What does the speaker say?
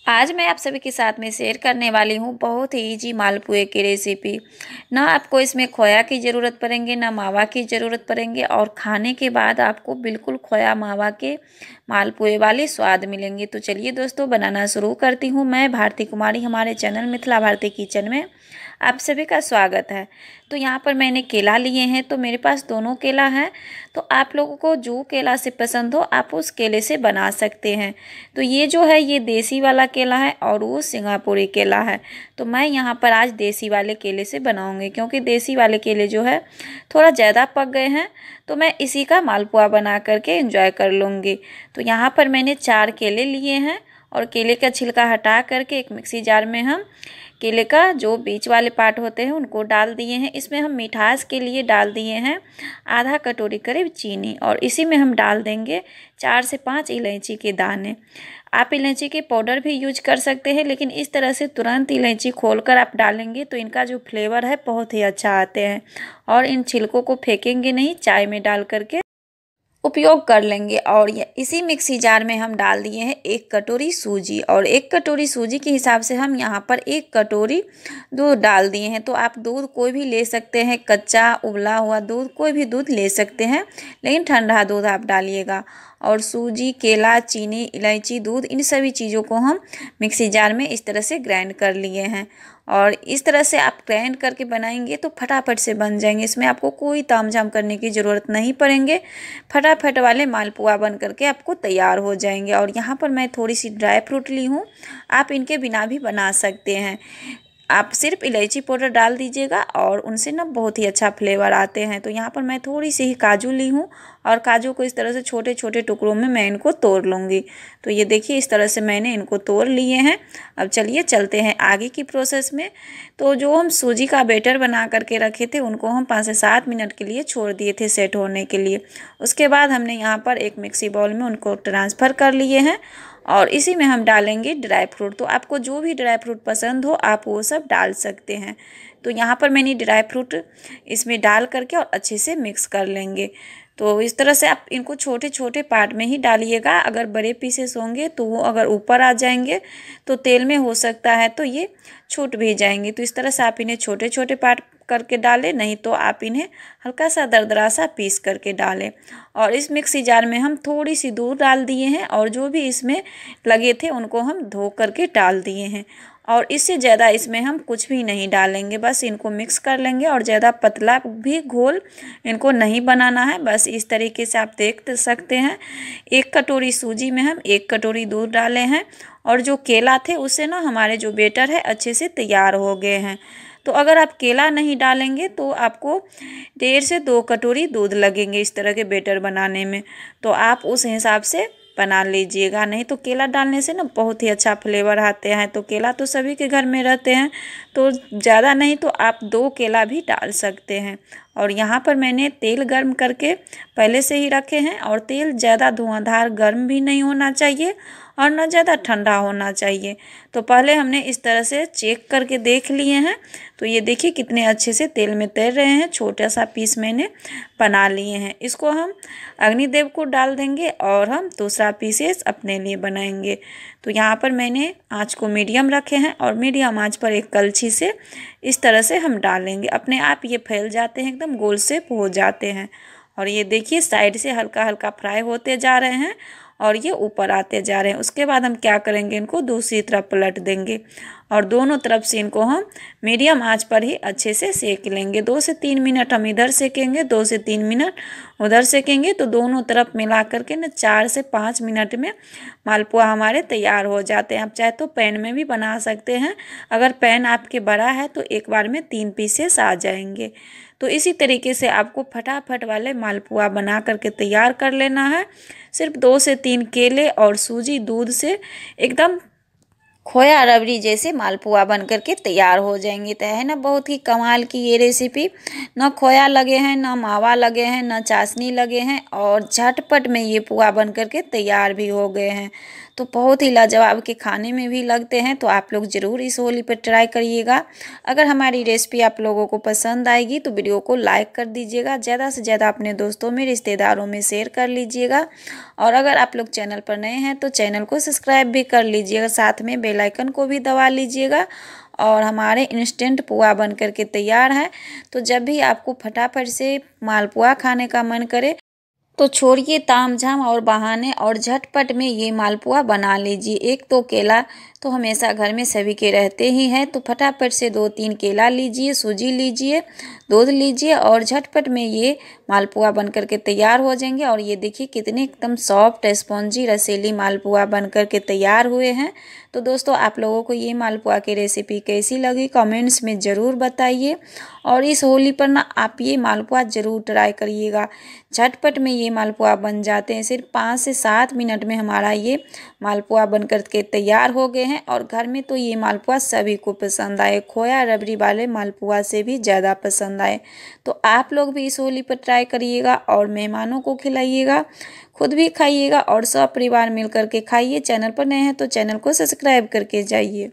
आज मैं आप सभी के साथ में शेयर करने वाली हूँ बहुत ही इजी मालपुए की रेसिपी। ना आपको इसमें खोया की ज़रूरत पड़ेंगे ना मावा की ज़रूरत पड़ेंगे और खाने के बाद आपको बिल्कुल खोया मावा के मालपुए वाले स्वाद मिलेंगे। तो चलिए दोस्तों बनाना शुरू करती हूँ। मैं भारती कुमारी, हमारे चैनल मिथिला भारती किचन में आप सभी का स्वागत है। तो यहाँ पर मैंने केला लिए हैं, तो मेरे पास दोनों केला है। तो आप लोगों को जो केला से पसंद हो आप उस केले से बना सकते हैं। तो ये जो है ये देसी वाला केला है और वो सिंगापुरी केला है। तो मैं यहाँ पर आज देसी वाले केले से बनाऊंगी, क्योंकि देसी वाले केले जो है थोड़ा ज़्यादा पक गए हैं, तो मैं इसी का मालपुआ बना करके एंजॉय कर लूँगी। तो यहाँ पर मैंने 4 केले लिए हैं और केले का छिलका हटा करके एक मिक्सी जार में हम केले का जो बीच वाले पार्ट होते हैं उनको डाल दिए हैं। इसमें हम मिठास के लिए डाल दिए हैं आधा कटोरी करीब चीनी, और इसी में हम डाल देंगे 4 से 5 इलायची के दाने। आप इलायची के पाउडर भी यूज कर सकते हैं, लेकिन इस तरह से तुरंत इलायची खोलकर आप डालेंगे तो इनका जो फ्लेवर है बहुत ही अच्छा आते हैं। और इन छिलकों को फेंकेंगे नहीं, चाय में डाल करके उपयोग कर लेंगे। और ये इसी मिक्सी जार में हम डाल दिए हैं 1 कटोरी सूजी, और 1 कटोरी सूजी के हिसाब से हम यहाँ पर 1 कटोरी दूध डाल दिए हैं। तो आप दूध कोई भी ले सकते हैं, कच्चा उबला हुआ दूध कोई भी दूध ले सकते हैं, लेकिन ठंडा दूध आप डालिएगा। और सूजी, केला, चीनी, इलायची, दूध, इन सभी चीज़ों को हम मिक्सी जार में इस तरह से ग्राइंड कर लिए हैं। और इस तरह से आप ग्राइंड करके बनाएंगे तो फटाफट से बन जाएंगे। इसमें आपको कोई तामझाम करने की ज़रूरत नहीं पड़ेंगे, फटाफट वाले मालपुआ बन करके आपको तैयार हो जाएंगे। और यहाँ पर मैं थोड़ी सी ड्राई फ्रूट ली हूँ, आप इनके बिना भी बना सकते हैं। आप सिर्फ इलायची पाउडर डाल दीजिएगा और उनसे ना बहुत ही अच्छा फ्लेवर आते हैं। तो यहाँ पर मैं थोड़ी सी ही काजू ली हूँ और काजू को इस तरह से छोटे छोटे टुकड़ों में मैं इनको तोड़ लूँगी। तो ये देखिए इस तरह से मैंने इनको तोड़ लिए हैं। अब चलिए चलते हैं आगे की प्रोसेस में। तो जो हम सूजी का बैटर बना करके रखे थे उनको हम 5 से 7 मिनट के लिए छोड़ दिए थे सेट होने के लिए। उसके बाद हमने यहाँ पर एक मिक्सी बाउल में उनको ट्रांसफ़र कर लिए हैं और इसी में हम डालेंगे ड्राई फ्रूट। तो आपको जो भी ड्राई फ्रूट पसंद हो आप वो सब डाल सकते हैं। तो यहाँ पर मैंने ड्राई फ्रूट इसमें डाल करके और अच्छे से मिक्स कर लेंगे। तो इस तरह से आप इनको छोटे छोटे पार्ट में ही डालिएगा। अगर बड़े पीसेस होंगे तो वो अगर ऊपर आ जाएंगे तो तेल में हो सकता है तो ये छूट भी जाएंगे। तो इस तरह से आप इन्हें छोटे छोटे पार्ट करके डालें, नहीं तो आप इन्हें हल्का सा दरदरा सा पीस करके डालें। और इस मिक्सी जार में हम थोड़ी सी दूध डाल दिए हैं और जो भी इसमें लगे थे उनको हम धो करके डाल दिए हैं। और इससे ज़्यादा इसमें हम कुछ भी नहीं डालेंगे, बस इनको मिक्स कर लेंगे। और ज़्यादा पतला भी घोल इनको नहीं बनाना है, बस इस तरीके से आप देख सकते हैं। 1 कटोरी सूजी में हम 1 कटोरी दूध डाले हैं और जो केला थे उससे ना हमारे जो बैटर है अच्छे से तैयार हो गए हैं। तो अगर आप केला नहीं डालेंगे तो आपको 1.5 से 2 कटोरी दूध लगेंगे इस तरह के बैटर बनाने में। तो आप उस हिसाब से बना लीजिएगा, नहीं तो केला डालने से ना बहुत ही अच्छा फ्लेवर आते हैं। तो केला तो सभी के घर में रहते हैं, तो ज़्यादा नहीं तो आप 2 केला भी डाल सकते हैं। और यहाँ पर मैंने तेल गर्म करके पहले से ही रखे हैं, और तेल ज़्यादा धुआंधार गर्म भी नहीं होना चाहिए और ना ज़्यादा ठंडा होना चाहिए। तो पहले हमने इस तरह से चेक करके देख लिए हैं। तो ये देखिए कितने अच्छे से तेल में तैर रहे हैं। छोटा सा पीस मैंने बना लिए हैं। इसको हम अग्निदेव को डाल देंगे और हम दूसरा पीसेस अपने लिए बनाएंगे। तो यहाँ पर मैंने आँच को मीडियम रखे हैं और मीडियम आँच पर एक कलछी से इस तरह से हम डालेंगे। अपने आप ये फैल जाते हैं, एकदम गोल शेप हो जाते हैं। और ये देखिए साइड से हल्का हल्का फ्राई होते जा रहे हैं और ये ऊपर आते जा रहे हैं। उसके बाद हम क्या करेंगे, इनको दूसरी तरफ पलट देंगे और दोनों तरफ से इनको हम मीडियम आंच पर ही अच्छे से सेक लेंगे। 2 से 3 मिनट हम इधर सेकेंगे, 2 से 3 मिनट उधर सेकेंगे। तो दोनों तरफ मिला करके ना 4 से 5 मिनट में मालपुआ हमारे तैयार हो जाते हैं। आप चाहे तो पैन में भी बना सकते हैं, अगर पैन आपके बड़ा है तो एक बार में 3 पीसेस आ जाएंगे। तो इसी तरीके से आपको फटाफट वाले मालपुआ बना करके तैयार कर लेना है। सिर्फ 2 से 3 केले और सूजी दूध से एकदम खोया रबड़ी जैसे मालपुआ बन करके तैयार हो जाएंगे। तो है ना बहुत ही कमाल की ये रेसिपी। ना खोया लगे हैं, ना मावा लगे हैं, ना चाशनी लगे हैं, और झटपट में ये पुआ बन करके तैयार भी हो गए हैं। तो बहुत ही लाजवाब के खाने में भी लगते हैं। तो आप लोग ज़रूर इस होली पर ट्राई करिएगा। अगर हमारी रेसिपी आप लोगों को पसंद आएगी तो वीडियो को लाइक कर दीजिएगा, ज़्यादा से ज़्यादा अपने दोस्तों में, रिश्तेदारों में शेयर कर लीजिएगा। और अगर आप लोग चैनल पर नए हैं तो चैनल को सब्सक्राइब भी कर लीजिएगा, साथ में बेल आइकन को भी दबा लीजिएगा। और हमारे इंस्टेंट पुआ बन करके तैयार है। तो जब भी आपको फटाफट से मालपुआ खाने का मन करे तो छोड़िए तामझाम और बहाने और झटपट में ये मालपुआ बना लीजिए। एक तो केला तो हमेशा घर में सभी के रहते ही हैं, तो फटाफट से 2-3 केला लीजिए, सूजी लीजिए, दूध लीजिए और झटपट में ये मालपुआ बन करके तैयार हो जाएंगे। और ये देखिए कितने एकदम सॉफ्ट स्पॉन्जी रसीली मालपुआ बन करके तैयार हुए हैं। तो दोस्तों आप लोगों को ये मालपुआ की रेसिपी कैसी लगी कमेंट्स में ज़रूर बताइए। और इस होली पर ना आप ये मालपुआ ज़रूर ट्राई करिएगा। झटपट में ये मालपुआ बन जाते हैं, सिर्फ 5 से 7 मिनट में हमारा ये मालपुआ बन करके तैयार हो गए हैं। और घर में तो ये मालपुआ सभी को पसंद आए, खोया रबड़ी वाले मालपुआ से भी ज़्यादा पसंद आए। तो आप लोग भी इस होली पर ट्राई करिएगा और मेहमानों को खिलाइएगा, खुद भी खाइएगा और सब परिवार मिल करके खाइए। चैनल पर नए हैं तो चैनल को सब्सक्राइब करके जाइए।